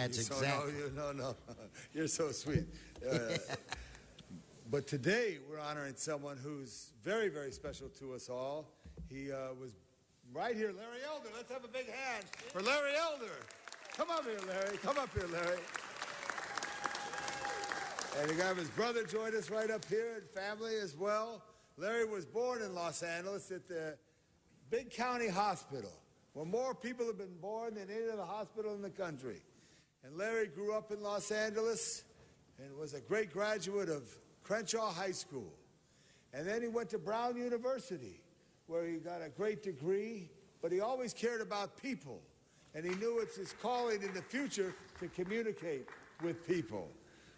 That's exactly. No. You're so sweet. But today we're honoring someone who's very, very special to us all. He was right here, Larry Elder. Let's have a big hand for Larry Elder. Come up here, Larry. Come up here, Larry. And you got his brother joined us right up here, and family as well. Larry was born in Los Angeles at the big county hospital, where more people have been born than any other hospital in the country. And Larry grew up in Los Angeles and was a great graduate of Crenshaw High School. And then he went to Brown University, where he got a great degree, but he always cared about people. And he knew it's his calling in the future to communicate with people.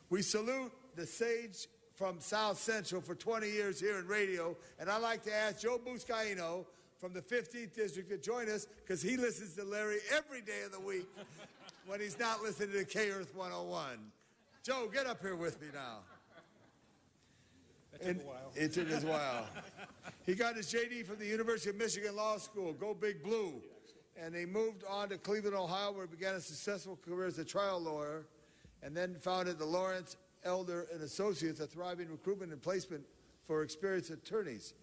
We salute the sage from South Central for 20 years here in radio, and I'd like to ask Joe Buscaino from the 15th District to join us, because he listens to Larry every day of the week when he's not listening to K-Earth 101. Joe, get up here with me now. That took a while. It took us a while. He got his JD from the University of Michigan Law School, Go Big Blue, and he moved on to Cleveland, Ohio, where he began a successful career as a trial lawyer, and then founded the Lawrence Elder and Associates, a thriving recruitment and placement for experienced attorneys.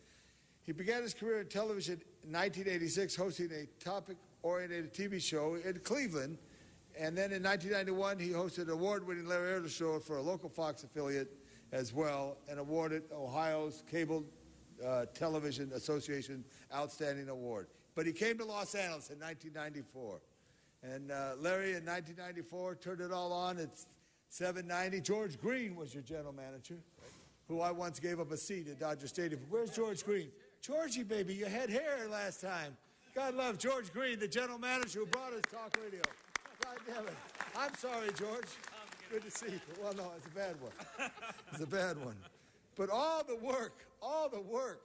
He began his career in television in 1986, hosting a topic-oriented TV show in Cleveland, and then in 1991, he hosted an award-winning Larry Elder Show for a local Fox affiliate as well, and awarded Ohio's Cable Television Association Outstanding Award. But he came to Los Angeles in 1994. And Larry, in 1994, turned it all on at 790. George Green was your general manager, who I once gave up a seat at Dodger Stadium. Where's George Green? Georgie, baby, you had hair last time. God love George Green, the general manager who brought us talk radio. God damn it. I'm sorry, George. Good to see you. Well, no, it's a bad one. It's a bad one. But all the work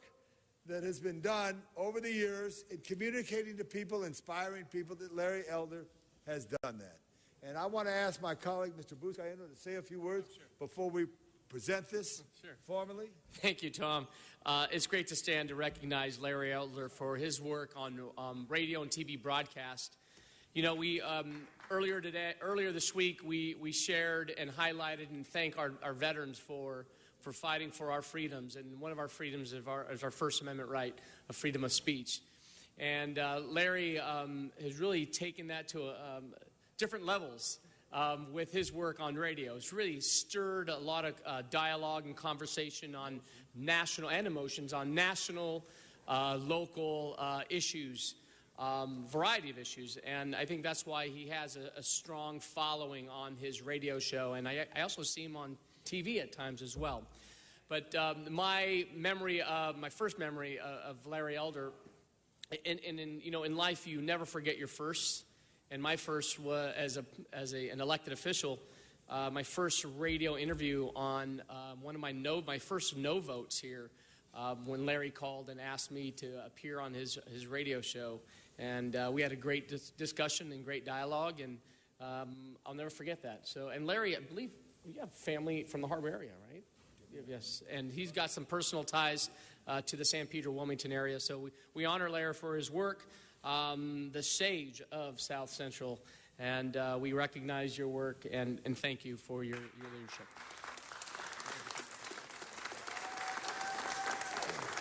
that has been done over the years in communicating to people, inspiring people, that Larry Elder has done that. And I want to ask my colleague, Mr. Buscaino, to say a few words before we present this formally. Thank you, Tom. It's great to stand to recognize Larry Elder for his work on radio and TV broadcast. You know, we earlier this week, we shared and highlighted and thanked our veterans for fighting for our freedoms, and one of our freedoms is our First Amendment right of freedom of speech. And Larry has really taken that to different levels with his work on radio. It's really stirred a lot of dialogue and conversation on national and emotions on national, local issues, variety of issues. And I think that's why he has a strong following on his radio show. And I also see him on TV at times as well. But my first memory of Larry Elder, in life you never forget your firsts. And my first was as an elected official. My first radio interview on one of my first no votes here, when Larry called and asked me to appear on his radio show, and we had a great discussion and great dialogue, and I'll never forget that. So, and Larry, I believe you have family from the Harbor area, right? Yes, and he's got some personal ties to the San Pedro Wilmington area. So we honor Larry for his work. The sage of South Central, and we recognize your work and thank you for your leadership.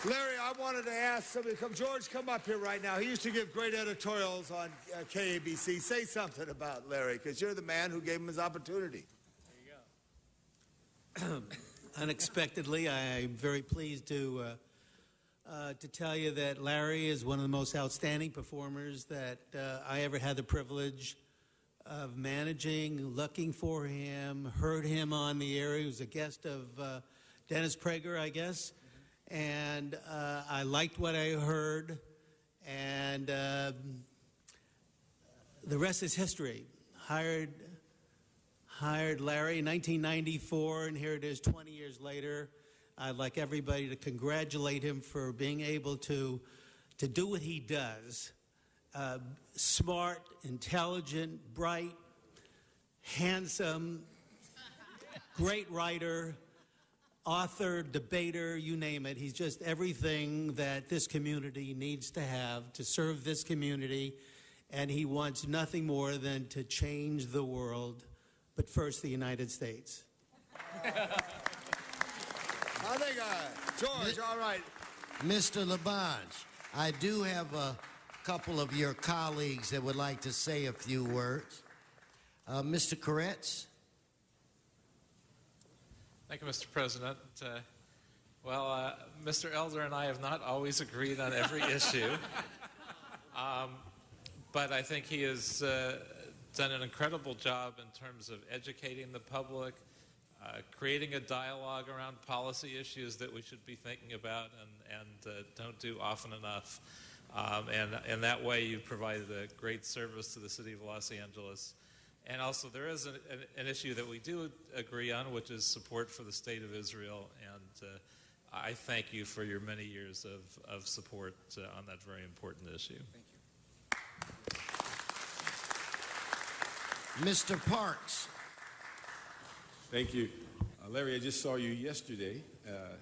Larry, I wanted to ask somebody to come. George, come up here right now. He used to give great editorials on KABC. Say something about Larry, because you're the man who gave him his opportunity. There you go. Unexpectedly, I'm very pleased to tell you that Larry is one of the most outstanding performers that I ever had the privilege of managing, looking for him, heard him on the air. He was a guest of Dennis Prager, I guess, and I liked what I heard, and the rest is history. Hired Larry in 1994, and here it is 20 years later. I'd like everybody to congratulate him for being able to do what he does. Smart, intelligent, bright, handsome, great writer, author, debater, you name it. He's just everything that this community needs to have to serve this community and he wants nothing more than to change the world, but first the United States. I think, George, all right. Mr. Labange, I do have a couple of your colleagues that would like to say a few words. Mr. Koretz? Thank you, Mr. President. Mr. Elder and I have not always agreed on every issue, but I think he has done an incredible job in terms of educating the public, creating a dialogue around policy issues that we should be thinking about and don't do often enough. And in that way, you've provided a great service to the city of Los Angeles. And also, there is an issue that we do agree on, which is support for the State of Israel. And I thank you for your many years of support on that very important issue. Thank you. Mr. Parks. Thank you. Larry, I just saw you yesterday,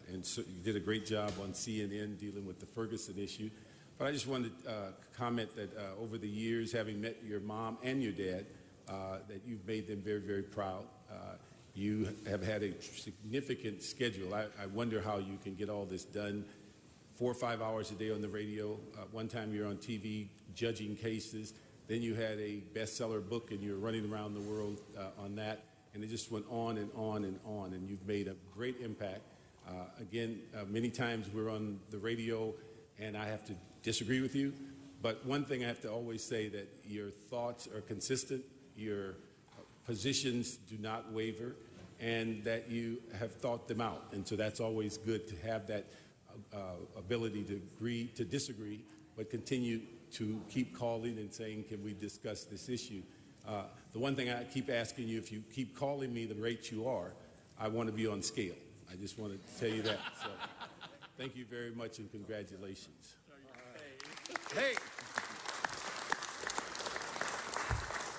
and so you did a great job on CNN dealing with the Ferguson issue. But I just wanted to comment that over the years, having met your mom and your dad, that you've made them very, very proud. You have had a significant schedule. I wonder how you can get all this done 4 or 5 hours a day on the radio. One time you were on TV judging cases. Then you had a bestseller book and you were running around the world on that. And it just went on and on and on. And you've made a great impact. Again, many times we're on the radio and I have to disagree with you. But one thing I have to always say that your thoughts are consistent. Your positions do not waver, and that you have thought them out. And so that's always good to have that ability to agree, to disagree, but continue to keep calling and saying, can we discuss this issue? The one thing I keep asking you, if you keep calling me the rate you are, I want to be on scale. I just want to tell you that. So thank you very much and congratulations. Hey.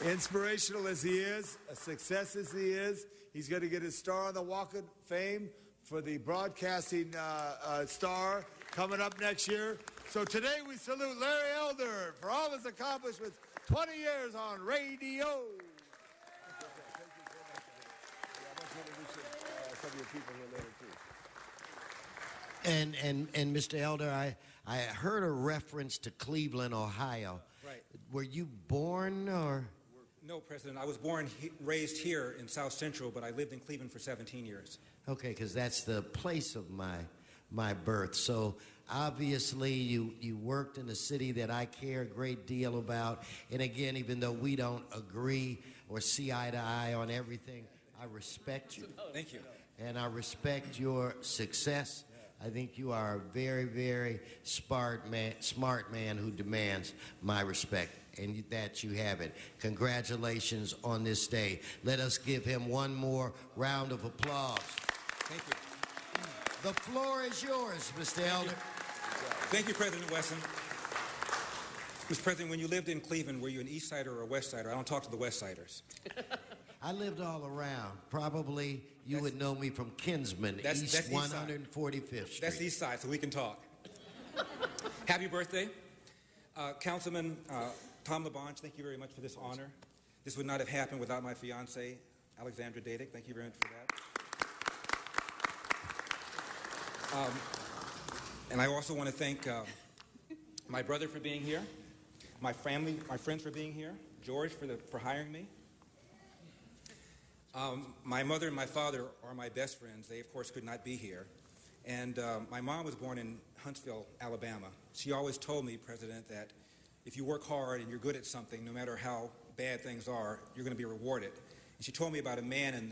Inspirational as he is, a success as he is, he's going to get his star on the Walk of Fame for the broadcasting star coming up next year. So today we salute Larry Elder for all his accomplishments, 20 years on radio. And Mr. Elder, I heard a reference to Cleveland, Ohio. Right. Were you born or? No, President. I was raised here in South Central, but I lived in Cleveland for 17 years. Okay, because that's the place of my birth. So obviously you worked in a city that I care a great deal about. And again, even though we don't agree or see eye to eye on everything, I respect you. Thank you. And I respect your success. I think you are a very, very smart man who demands my respect, and that you have it. Congratulations on this day. Let us give him one more round of applause. Thank you. The floor is yours, Mr. Elder. Thank you, President Wesson. Mr. President, when you lived in Cleveland, were you an East Sider or a West Sider? I don't talk to the West Siders. I lived all around. Probably you would know me from Kinsman, that's East 145th Street. That's East Side, so we can talk. Happy birthday. Councilman Tom Labange, thank you very much for this honor. This would not have happened without my fiancée, Alexandra Dadick. Thank you very much for that. And I also want to thank my brother for being here, my family, my friends for being here, George for hiring me. My mother and my father are my best friends. They, of course, could not be here. And my mom was born in Huntsville, Alabama. She always told me, President, that if you work hard and you're good at something, no matter how bad things are, you're going to be rewarded. And she told me about a man in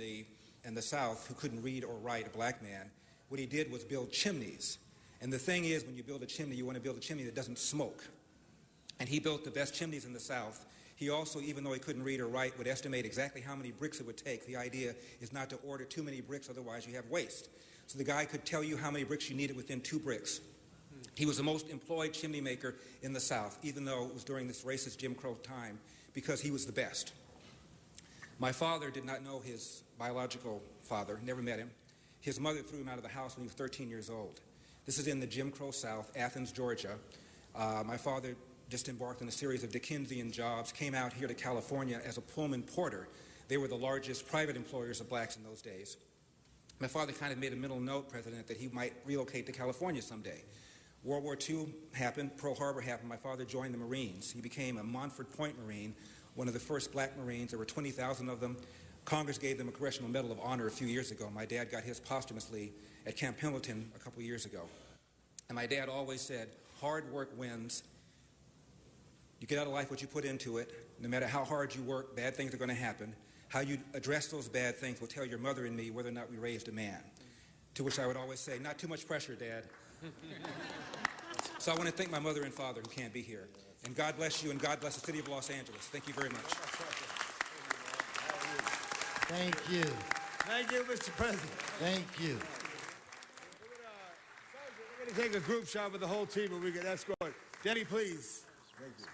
the South who couldn't read or write, a black man. What he did was build chimneys. And the thing is, when you build a chimney, you want to build a chimney that doesn't smoke. And he built the best chimneys in the South. He also, even though he couldn't read or write, would estimate exactly how many bricks it would take. The idea is not to order too many bricks, otherwise you have waste. So the guy could tell you how many bricks you needed within 2 bricks. He was the most employed chimney maker in the South, even though it was during this racist Jim Crow time, because he was the best. My father did not know his biological father, never met him. His mother threw him out of the house when he was 13 years old. This is in the Jim Crow South, Athens, Georgia. My father just embarked on a series of Dickensian jobs, came out here to California as a Pullman porter. They were the largest private employers of blacks in those days. My father kind of made a mental note, President, that he might relocate to California someday. World War II happened, Pearl Harbor happened, my father joined the Marines. He became a Montford Point Marine, one of the first black Marines. There were 20,000 of them. Congress gave them a Congressional Medal of Honor a few years ago. My dad got his posthumously at Camp Pendleton a couple years ago. And my dad always said, hard work wins. You get out of life what you put into it. No matter how hard you work, bad things are going to happen. How you address those bad things will tell your mother and me whether or not we raised a man. To which I would always say, not too much pressure, Dad. So I want to thank my mother and father who can't be here. And God bless you, and God bless the city of Los Angeles. Thank you very much. Thank you. Thank you, Mr. President. Thank you. We're going to take a group shot with the whole team and we can escort. Danny, please. Thank you.